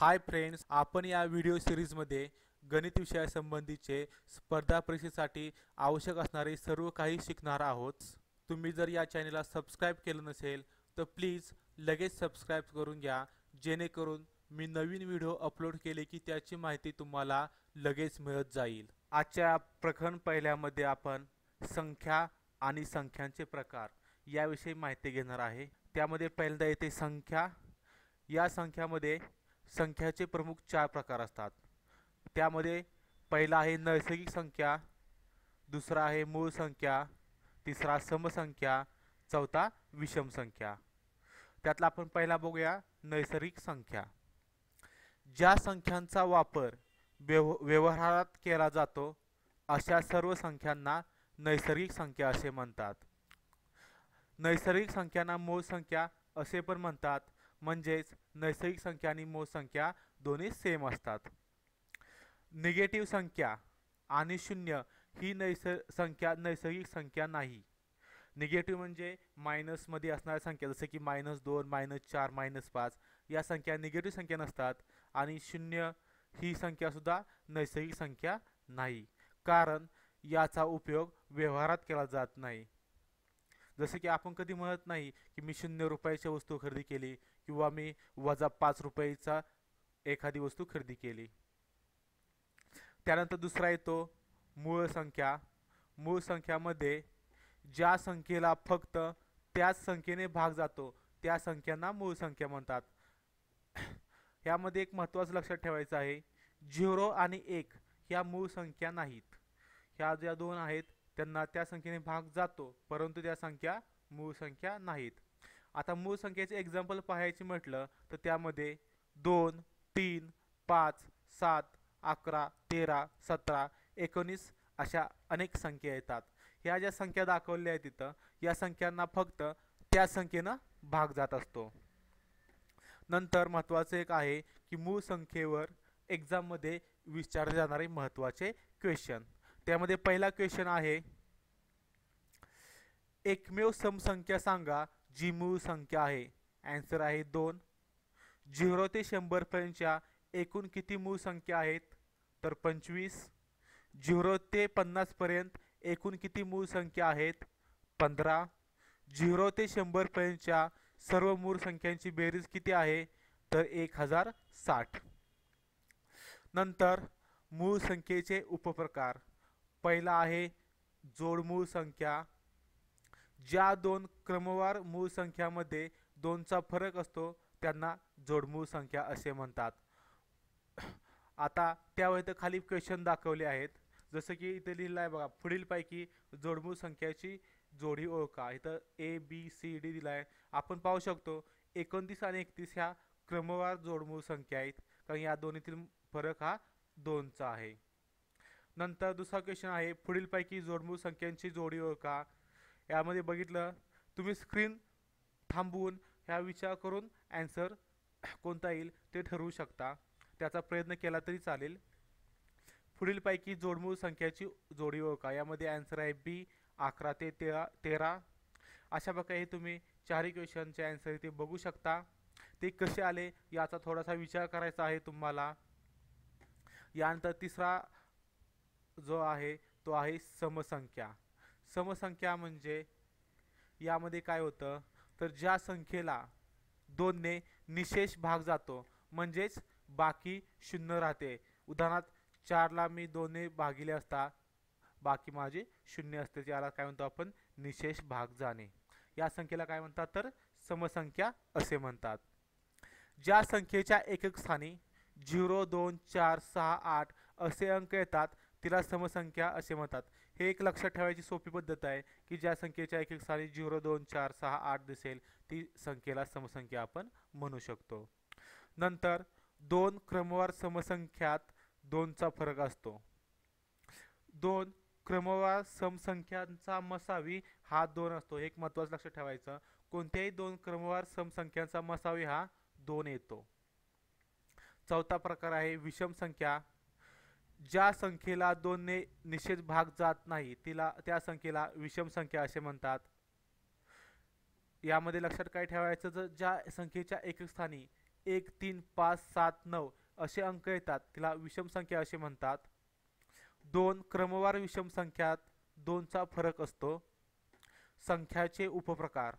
Hi friends, आपण या video सिरीजमध्ये गणित विषयासंबंधीचे स्पर्धा परीक्षेसाठी आवश्यक असणारे सर्व काही शिकणार आहोत. तुम्ही जर या चॅनलला सबस्क्राईब केलं नसेल तर प्लीज लगेच सबस्क्राईब करून घ्या, जेणेकरून मी नवीन व्हिडिओ अपलोड केले की त्याची माहिती तुम्हाला लगेच मिळत जाईल. आजच्या प्रकरण पहिल्यामध्ये आपण संख्या आणि संख्यांचे प्रकार याविषयी माहिती घेणार आहे. त्यामध्ये पहिल्यांदा येते संख्या. या संख्यामध्ये संख्याचे प्रमुख 4 प्रकार असतात. त्यामध्ये पहिला आहे नैसर्गिक संख्या, दुसरा आहे मूळ संख्या, तिसरा समसंख्या, चौथा विषम संख्या. त्यातला आपण पहिला बघूया नैसर्गिक संख्या. ज्या संख्यांचा वापर व्यवहारात केला जातो अशा सर्व संख्यांना नैसर्गिक संख्या असे म्हणतात. नैसर्गिक संख्यांना मूळ संख्या असे पण म्हणतात, म्हणजेच नैसर्गिक संख्या आणि मूळ संख्या दोन्ही सेम असतात. निगेटिव्ह संख्या आणि शून्य ही संख्या नैसर्गिक संख्या नाही. निगेटिव्ह म्हणजे मायनसमध्ये असणाऱ्या संख्या, जसे की -2, -4, -5 या संख्या निगेटिव्ह संख्या नसतात. आणि शून्य ही संख्या सुद्धा नैसर्गिक संख्या नाही, कारण याचा उपयोग व्यवहारात केला जात नाही. जसे की आपण कधी म्हणत नाही की मी 0 रुपयाची वस्तू खरेदी केली किंवा मी -5 रुपयाचा एखादी वस्तू खरेदी केली. त्यानंतर दुसरा येतो मूळ संख्या. मूळ संख्यामध्ये ज्या संख्येला फक्त त्याच संख्येने भाग जातो त्या संख्यांना मूळ संख्या म्हणतात. यामध्ये एक महत्त्वाचं लक्षात ठेवायचं आहे, 0 आणि 1 ह्या मूळ संख्या नाहीत. ह्या ज्या दोन आहेत त्यांना त्या संख्येने भाग जातो, परंतु त्या संख्या मूळ संख्या नाहीत. आता मूळ संख्येचे एक्झाम्पल पाहायचे म्हटलं तर त्यामध्ये 2, 3, 5, 7, 11, 13, 17, 19 अशा अनेक संख्या येतात. ह्या ज्या संख्या दाखवल्या आहेत तिथं, या संख्यांना फक्त त्या संख्येनं भाग जात असतो. नंतर महत्त्वाचं एक आहे की मूळ संख्येवर एक्झाममध्ये विचारले जाणारे महत्त्वाचे क्वेश्चन. त्यामध्ये पहिला क्वेश्चन आहे, एकमेव समसंख्या सांगा जी मूळ संख्या आहे. आन्सर आहे 2. 0 ते 100 पर्यंतच्या एकूण किती मूळ संख्या आहेत? तर 25. 0 ते 50 पर्यंत एकूण किती मूळ संख्या आहेत? 15. 0 ते 100 पर्यंतच्या सर्व मूळ संख्यांची बेरीज किती आहे? तर 1060. नंतर मूळ संख्येचे उपप्रकार. पहिला आहे जोडमूळ संख्या. ज्या दोन क्रमवार मूळ संख्यामध्ये 2चा फरक असतो त्यांना जोडमूळ संख्या असे म्हणतात. आता त्यावेळी खाली क्वेश्चन दाखवले आहेत, जसं की इथे लिहिलं आहे बघा, पुढीलपैकी जोडमूळ संख्याची जोडी ओळखा. इथं ABCD दिला आहे. आपण पाहू शकतो 29 आणि 31 ह्या क्रमवार जोडमूळ संख्या आहेत, कारण या दोन्हीतील फरक हा 2चा आहे. नंतर दुसरा क्वेश्चन आहे, पुढीलपैकी जोडमूळ संख्यांची जोडी ओळखा. यामध्ये बघितलं तुम्ही स्क्रीन थांबवून ह्या विचार करून आन्सर कोणता येईल ते ठरवू शकता. त्याचा प्रयत्न केला तरी चालेल. पुढीलपैकी जोडमूळ संख्याची जोडी ओळखा. यामध्ये आन्सर आहे B, 11 ते 13. अशा प्रकारे तुम्ही चारही क्वेश्चनचे आन्सर इथे बघू शकता. ते कसे आले याचा थोडासा विचार करायचा आहे तुम्हाला. यानंतर तिसरा जो आहे तो आहे समसंख्या. समसंख्या म्हणजे यामध्ये काय होतं, तर ज्या संख्येला 2 ने निशेष भाग जातो, म्हणजेच बाकी 0 राहते. उदाहरणार्थ 4 ला मी 2 ने भागिले असता बाकी माझे 0 असते, याला काय म्हणतो आपण? निशेष भाग जाणे. या संख्येला काय म्हणतात? तर समसंख्या असे म्हणतात. ज्या संख्येच्या एकक स्थानी 0, 2, 4, 6, 8 असे अंक येतात तिला समसंख्या असे म्हणतात. हे एक लक्षात ठेवायची सोपी पद्धत आहे की ज्या संख्येच्या एकक स्थानी 0, 2, 4, 6, 8 दिसेल ती संख्येला समसंख्या आपण म्हणू शकतो. नंतर 2 क्रमवार समसंख्यात 2चा फरक असतो. 2 क्रमवार समसंख्यांचा मसावी हा 2 असतो. हे एक महत्त्वाचं लक्षात ठेवायचं. कोणत्याही 2 क्रमवार समसंख्यांचा मसावी हा 2 येतो. चौथा प्रकार आहे विषम संख्या. ज्या संख्येला 2 ने निषेध भाग जात नाही त्या संख्येला विषम संख्या असे म्हणतात. यामध्ये लक्षात काय ठेवायचं, जर ज्या संख्येच्या एकक स्थानी 1 3 5 7 9 असे अंक येतात तिला विषम संख्या असे म्हणतात. दोन क्रमवार विषम संख्यात दोनचा फरक असतो. संख्याचे उपप्रकार.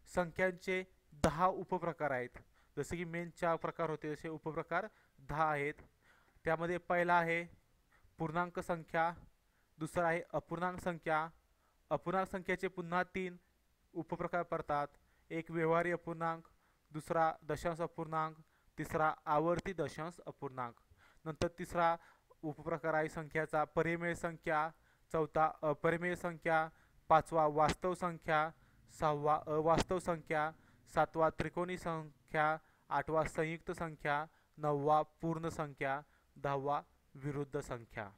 संख्यांचे 10 उपप्रकार आहेत. जसे की मेन 4 प्रकार होते तसे उपप्रकार 10 आहेत. त्यामध्ये पहिला आहे पूर्णांक संख्या, दुसरा आहे अपूर्णांक संख्या. अपूर्णांक संख्येचे पुन्हा 3 उपप्रकार पडतात. एक व्यवहारी अपूर्णांक, दुसरा दशांश अपूर्णांक, तिसरा आवर्ती दशांश अपूर्णांक. नंतर तिसरा उपप्रकार आहे संख्याचा परिमेय संख्या, चौथा अपरिमेय संख्या, पाचवा वास्तव संख्या, सहावा अवास्तव संख्या, सातवा त्रिकोणी संख्या, आठवा संयुक्त संख्या, नववा पूर्ण संख्या, दहावा विरुद्ध संख्या.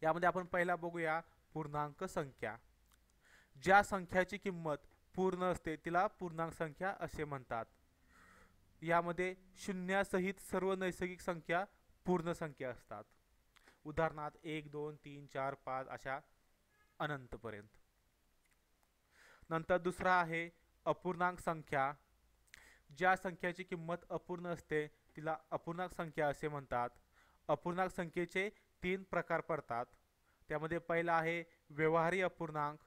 यामध्ये आपण पहिला बघूया पूर्णांक संख्या. ज्या संख्याची किंमत पूर्ण असते तिला पूर्णांक संख्या असे म्हणतात. यामध्ये शून्यासहित सर्व नैसर्गिक संख्या पूर्ण संख्या असतात. उदाहरणार्थ 1 2 3 4 5 अशा अनंतपर्यंत. नंतर दुसरा आहे अपूर्णांक संख्या. ज्या संख्याची किंमत अपूर्ण असते तिला अपूर्णांक संख्या असे म्हणतात. अपूर्णांक संख्येचे 3 प्रकार पडतात. त्यामध्ये पहिला आहे व्यवहारी अपूर्णांक.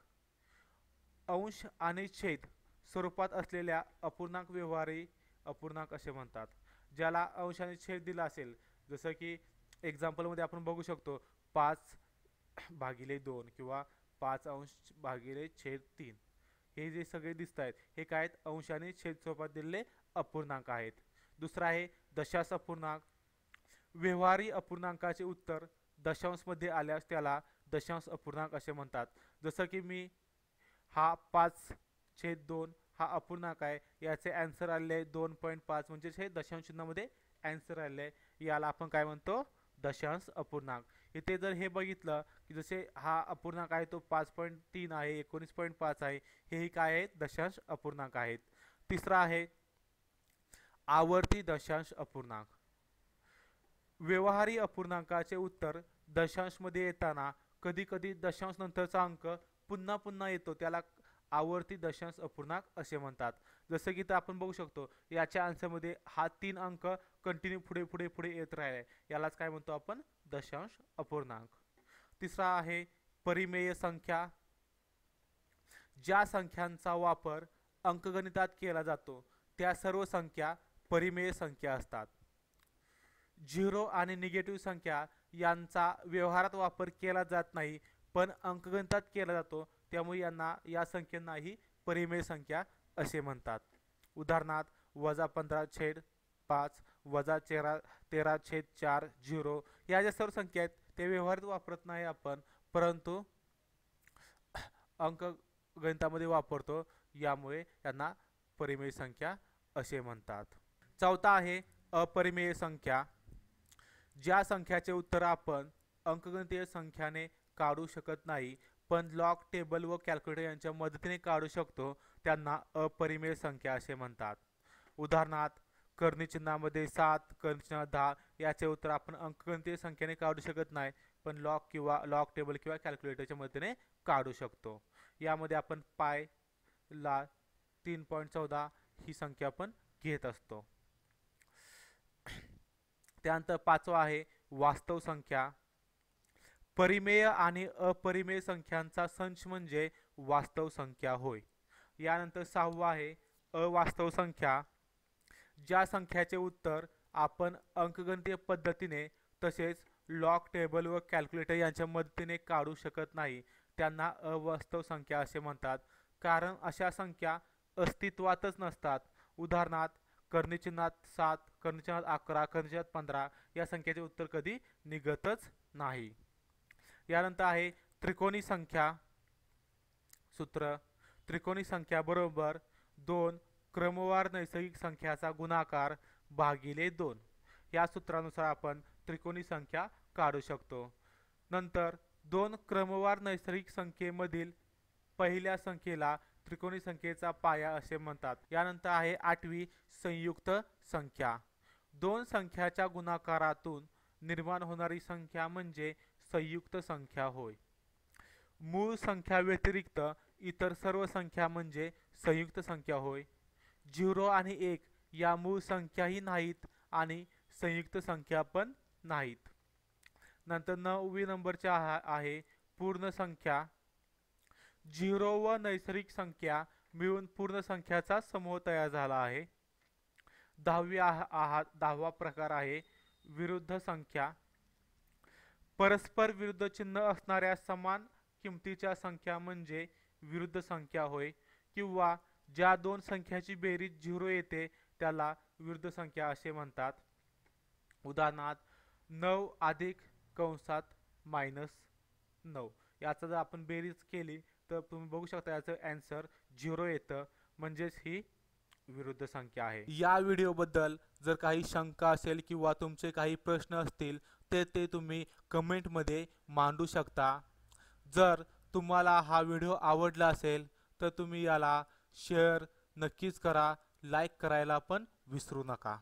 अंश आणि छेद स्वरूपात असलेल्या अपूर्णांक व्यवहारी अपूर्णांक असे म्हणतात. ज्याला अंश आणि छेद दिला असेल, जसं की एक्झाम्पलमध्ये आपण बघू शकतो 5/2 किंवा 5 अंश भागिले छेद 3. हे जे सगळे दिसत आहेत हे काय आहेत, अंश आणि छेद स्वरूपात दिलेले अपूर्णांक आहेत. दुसरा आहे दशांश अपूर्णांक. व्यवहारी अपूर्णांकाचे उत्तर दशांशमध्ये आल्यास त्याला दशांश अपूर्णांक असे म्हणतात. जसं की मी हा 5/2 हा अपूर्णांक आहे, याचे आन्सर आले 2.5 म्हणजेच हे दशांश चिन्हामध्ये आन्सर आले, याला आपण काय म्हणतो, दशांश अपूर्णांक. इथे जर हे बघितलं की जसे हा अपूर्णांक आहे तो 5.3 आहे, 19.5 आहे, हेही काय आहेत, दशांश अपूर्णांक आहेत. तिसरा आहे आवर्ती दशांश अपूर्णांक. व्यवहारी अपूर्णांकाचे उत्तर दशांशमध्ये येताना कधी कधी दशांश नंतरचा अंक पुन्हा पुन्हा येतो, त्याला आवर्ती दशांश अपूर्णांक असे म्हणतात. जसं की तर आपण बघू शकतो याच्या आन्सरमध्ये हा 3 अंक कंटिन्यू पुढे पुढे पुढे येत राहिले, यालाच काय म्हणतो आपण, दशांश अपूर्णांक. तिसरा आहे परिमेय संख्या. ज्या संख्यांचा वापर अंकगणितात केला जातो त्या सर्व संख्या परिमेय संख्या असतात. झिरो आणि निगेटिव्ह संख्या यांचा व्यवहारात वापर केला जात नाही, पण अंकगणितात केला जातो, त्यामुळे यांना या संख्यांनाही परिमेय संख्या असे म्हणतात. उदाहरणार्थ -15/5, -13/4, 0 या ज्या सर्व संख्या आहेत ते व्यवहारात वापरत नाही आपण, परंतु अंकगणितामध्ये वापरतो, यामुळे यांना परिमेय संख्या असे म्हणतात. चौथा आहे अपरिमेय संख्या. ज्या संख्याचे उत्तर आपण अंकगणितीय संख्याने काढू शकत नाही पण लॉग टेबल व कॅल्क्युलेटर यांच्या मदतीने काढू शकतो, त्यांना अपरिमेय संख्या असे म्हणतात. उदाहरणार्थ कर्णी चिन्हामध्ये 7, कर्णी चिन्हात 10 याचे उत्तर आपण अंकगणितीय संख्येने काढू शकत नाही, पण लॉग टेबल किंवा कॅल्क्युलेटरच्या मदतीने काढू शकतो. यामध्ये आपण पायला 3.14 ही संख्या आपण घेत असतो. त्यानंतर पाचवा आहे वास्तव संख्या. परिमेय आणि अपरिमेय संख्यांचा संच म्हणजे वास्तव संख्या होय. यानंतर सहावा आहे अवास्तव संख्या. ज्या संख्याचे उत्तर आपण अंकगणितीय पद्धतीने तसेच लॉग टेबल व कॅल्क्युलेटर यांच्या मदतीने काढू शकत नाही, त्यांना अवास्तव संख्या असे म्हणतात, कारण अशा संख्या अस्तित्वातच नसतात. उदाहरणार्थ कर्णी चिन्हात 7, कर्णी चिन्हात 11, कर्णी चिन्हात 15 या संख्येचे उत्तर कधी निघतच नाही. यानंतर आहे त्रिकोणी संख्या. सूत्र त्रिकोणी संख्या बरोबर 2 क्रमवार नैसर्गिक संख्याचा गुणाकार भागिले 2 या सूत्रानुसार आपण त्रिकोणी संख्या काढू शकतो. नंतर 2 क्रमवार नैसर्गिक संख्येमधील पहिल्या संख्येला त्रिकोणी संख्येचा पाया असे म्हणतात. यानंतर आहे आठवी संयुक्त संख्या. 2 संख्याच्या गुणाकारातून निर्माण होणारी संख्या म्हणजे संयुक्त संख्या होय. मूळ संख्या व्यतिरिक्त इतर सर्व संख्या म्हणजे संयुक्त संख्या होय. 0 आणि 1 या मूळ संख्याही नाहीत आणि संयुक्त संख्या पण नाहीत. नंतर 9वी नंबरचे आहे पूर्ण संख्या. 0 व नैसर्गिक संख्या मिळून पूर्ण संख्याचा समूह तयार झाला आहे. 10वा प्रकार आहे विरुद्ध संख्या. परस्पर विरुद्ध चिन्ह असणाऱ्या समान किमतीच्या संख्या म्हणजे विरुद्ध संख्या होय, किंवा ज्या दोन संख्याची बेरीज 0 येते त्याला विरुद्ध संख्या असे म्हणतात. उदाहरणार्थ 9 अधिक कंसात -9 याचा जर आपण बेरीज केली तर तुम्ही बघू शकता याचं आन्सर 0 येतं, म्हणजेच ही विरुद्ध संख्या आहे. या व्हिडिओबद्दल जर काही शंका असेल किंवा तुमचे काही प्रश्न असतील तर ते तुम्ही कमेंटमध्ये मांडू शकता. जर तुम्हाला हा व्हिडिओ आवडला असेल तर तुम्ही याला शेअर नक्कीच करा, लाईक करायला पण विसरू नका.